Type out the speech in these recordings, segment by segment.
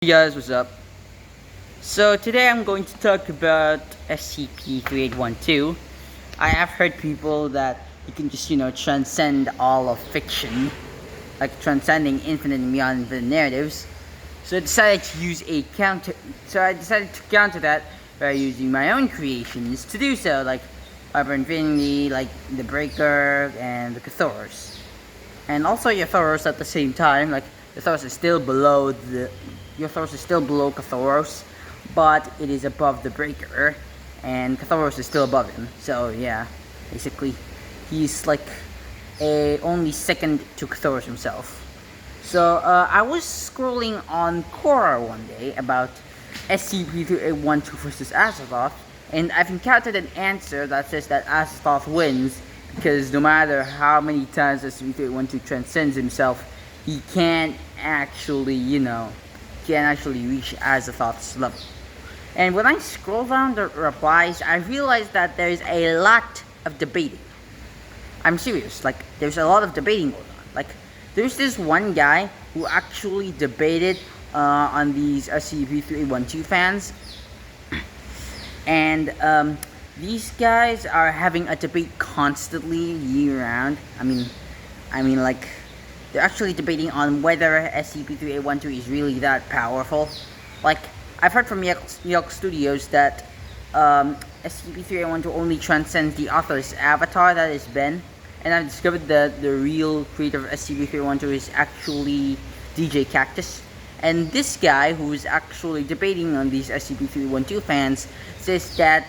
Hey guys, what's up? So today I'm going to talk about SCP-3812. I have heard people that you can just, transcend all of fiction, like transcending infinite and beyond the narratives. So I decided to use a counter. So I decided to counter that by using my own creations to do so, like Hyper Infinity, like the Breaker and the Cathoros, and also Yathoros at the same time. Like Yathoros is still below Cathoros, but it is above the Breaker, and Cathoros is still above him. So yeah, basically, he's like a only second to Cathoros himself. So I was scrolling on quora one day about SCP-3812 versus Azathoth, and I've encountered an answer that says that Azathoth wins because no matter how many times SCP-3812 transcends himself, he can't actually, reach Azathoth's level. And when I scroll down the replies, I realized that there's a lot of debating. I'm serious, like, there's a lot of debating going on. Like, there's this one guy who actually debated on these SCP-3812 fans. And these guys are having a debate constantly year-round. I mean, like, they're actually debating on whether SCP-3812 is really that powerful. Like, I've heard from Yelk Studios that SCP-3812 only transcends the author's avatar, that is Ben. And I've discovered that the real creator of SCP-3812 is actually DJ Cactus. And this guy, who is actually debating on these SCP-3812 fans, says that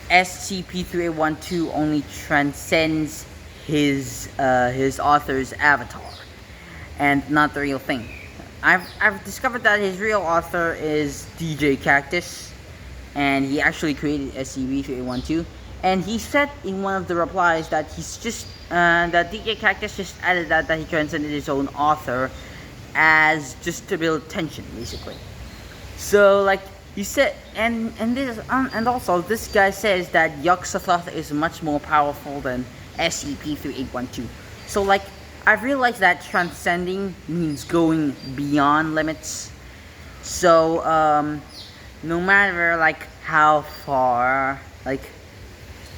SCP-3812 only transcends his author's avatar, and not the real thing. I've discovered that his real author is DJ Cactus, and he actually created SCP-3812. And he said in one of the replies that he's just that DJ Cactus just added that he transcended his own author as just to build tension, basically. So like he said, and also this guy says that Yog-Sothoth is much more powerful than SCP-3812. So like I've realized that transcending means going beyond limits. So no matter like how far, like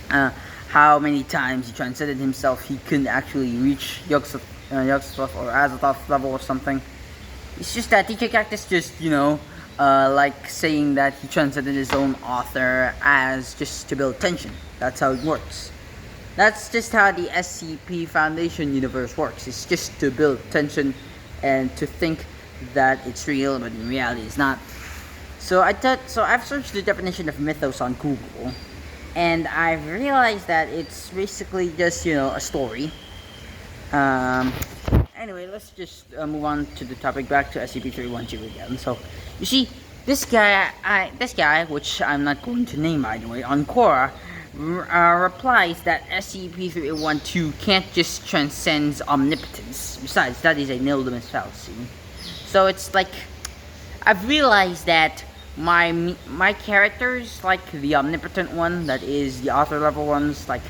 how many times he transcended himself, he couldn't actually reach Yog-Sothoth or Azathoth level or something. It's just that DJ Cactus just, like saying that he transcended his own author as just to build tension. That's how it works. That's just how the SCP Foundation universe works. It's just to build tension and to think that it's real, but in reality it's not. So I've searched the definition of mythos on Google, and I've realized that it's basically just, a story. Anyway, let's just move on to the topic, back to SCP-3812 again. So, you see, this guy, which I'm not going to name by the way, on Quora, replies that SCP-3812 can't just transcend omnipotence. Besides, that is a nil-limit fallacy. So it's like, I've realized that my characters, like the omnipotent one, that is the author level ones, like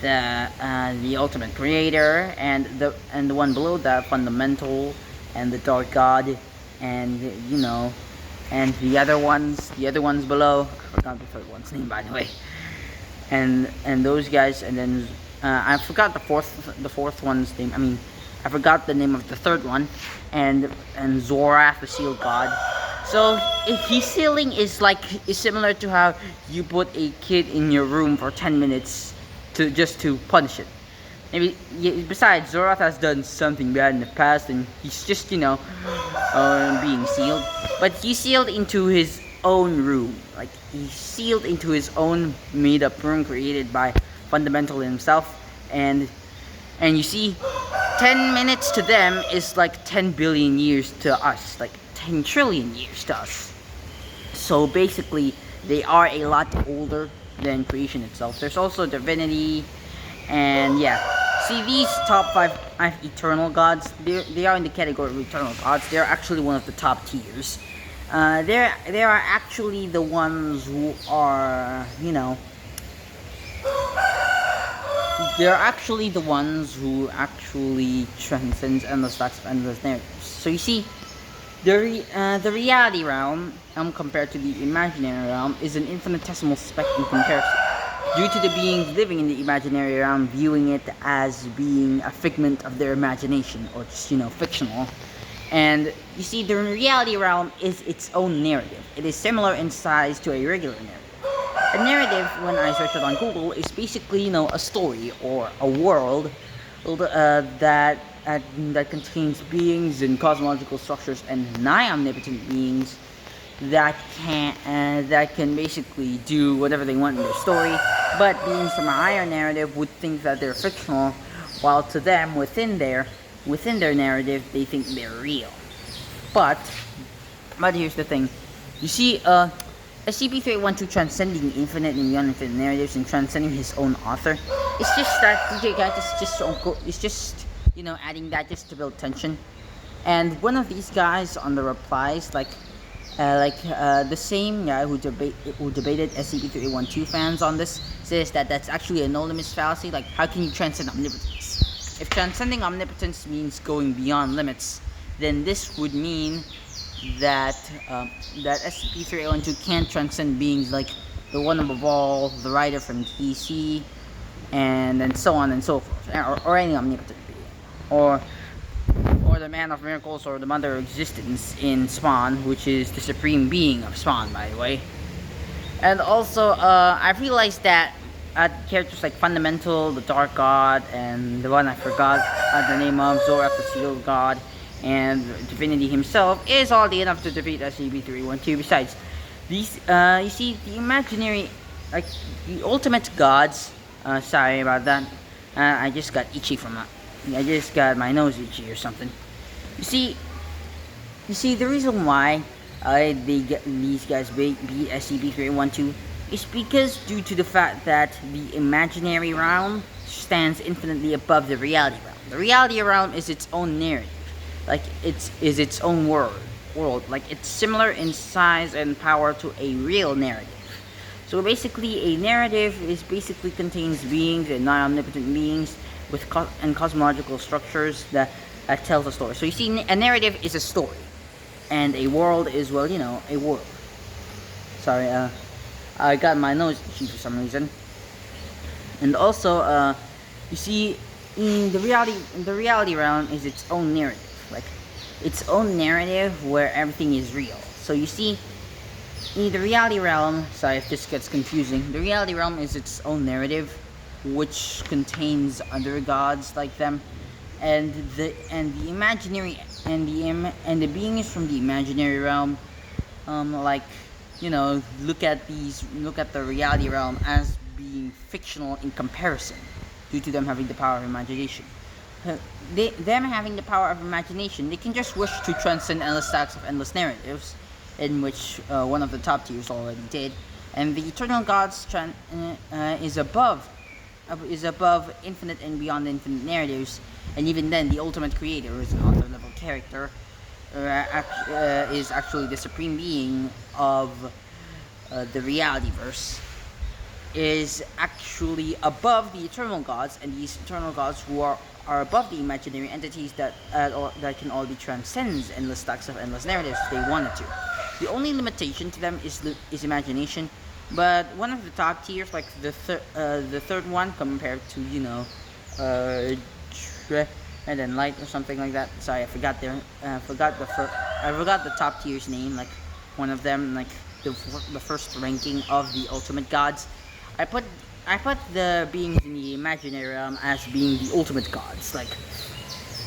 the ultimate creator, and the one below that, fundamental, and the dark god, and and the other ones below. I forgot the third one's name, by the way. And those guys, and then I forgot the fourth one's name. I forgot the name of the third one, and Zorath, the Seal God. So his sealing is similar to how you put a kid in your room for 10 minutes to punish it. Maybe besides, Zorath has done something bad in the past, and he's just being sealed. But he's sealed into his own room. Like, he's sealed into his own made-up room created by Fundamental himself. And you see, 10 minutes to them is like 10 billion years to us, like 10 trillion years to us. So basically, they are a lot older than creation itself. There's also divinity, and yeah. See, these top 5 eternal gods, they are in the category of eternal gods. They're actually one of the top tiers. They are actually the ones who are, they're actually the ones who actually transcends endless stacks of endless narratives. So you see, The reality realm, compared to the imaginary realm, is an infinitesimal speck in comparison. Due to the beings living in the imaginary realm viewing it as being a figment of their imagination, or just, fictional. And you see, the reality realm is its own narrative. It is similar in size to a regular narrative. A narrative, when I search it on Google, is basically, a story or a world that contains beings and cosmological structures and nigh omnipotent beings that can basically do whatever they want in their story. But beings from a higher narrative would think that they're fictional, while to them, within their narrative, they think they're real. But here's the thing. You see, SCP-3812 transcending infinite and beyond infinite narratives and transcending his own author. It's just that DJ Gat is just adding that just to build tension. And one of these guys on the replies, the same guy who debated SCP-3812 fans on this, says that that's actually a no-limits fallacy. Like, how can you transcend omnipotence? If transcending omnipotence means going beyond limits, then this would mean that SCP-3812 can't transcend beings like the one above all, the writer from DC, and so on and so forth, or any omnipotent being, or the man of miracles, or the mother of existence in Spawn, which is the supreme being of Spawn, by the way. And also, I've realized that characters like Fundamental, the Dark God, and the one I forgot the name of, Zorak, the Sealed God, and Divinity himself, is oddly enough to defeat SCP-3812. Besides, these, you see, the imaginary, like, the ultimate gods, sorry about that, I just got itchy from that. I just got my nose itchy or something. You see, the reason why these guys beat SCP-3812 is because due to the fact that the imaginary realm stands infinitely above the reality realm. The reality realm is its own narrative. Like, is its own world. Like, it's similar in size and power to a real narrative. So basically, a narrative basically contains beings and non-omnipotent beings with cosmological structures that tells a story. So you see, a narrative is a story, and a world is, well, a world. Sorry, I got my nose itchy for some reason. And also, you see, the reality realm is its own narrative. Like, its own narrative where everything is real. So you see, in the reality realm, sorry if this gets confusing, the reality realm is its own narrative, which contains other gods like them, and the imaginary and the beings from the imaginary realm, look at the reality realm as being fictional in comparison, due to them having the power of imagination. Them having the power of imagination, they can just wish to transcend endless stacks of endless narratives, in which one of the top tiers already did, and the eternal gods is above infinite and beyond infinite narratives, and even then, the ultimate creator, who is an author level character, is actually the supreme being of the reality verse, is actually above the eternal gods, and these eternal gods who are above the imaginary entities that can already transcend endless stacks of endless narratives if they wanted to. The only limitation to them is imagination, but one of the top tiers, like the third one, compared to and then Light or something like that. Sorry, I forgot the top tier's name. Like, one of them, like the first ranking of the ultimate gods. I put the beings in the imaginary realm as being the ultimate gods. Like,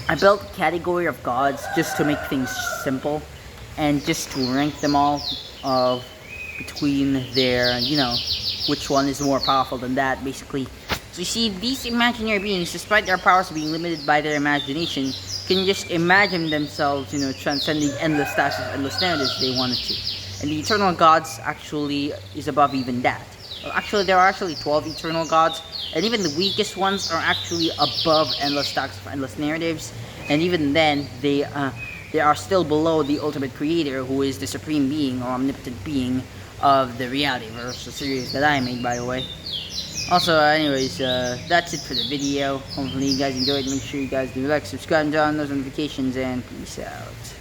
I built a category of gods just to make things simple, and just to rank them all between their, which one is more powerful than that, basically. So you see, these imaginary beings, despite their powers being limited by their imagination, can just imagine themselves, transcending endless stacks of endless narratives if they wanted to. And the eternal gods actually is above even that. Actually, there are 12 eternal gods, and even the weakest ones are actually above endless stacks of endless narratives, and even then, they are still below the ultimate creator, who is the supreme being or omnipotent being of the reality verse, the series that I made, by the way. Also, anyways, that's it for the video. Hopefully you guys enjoyed. Make sure you guys do like, subscribe, and turn on those notifications, and peace out.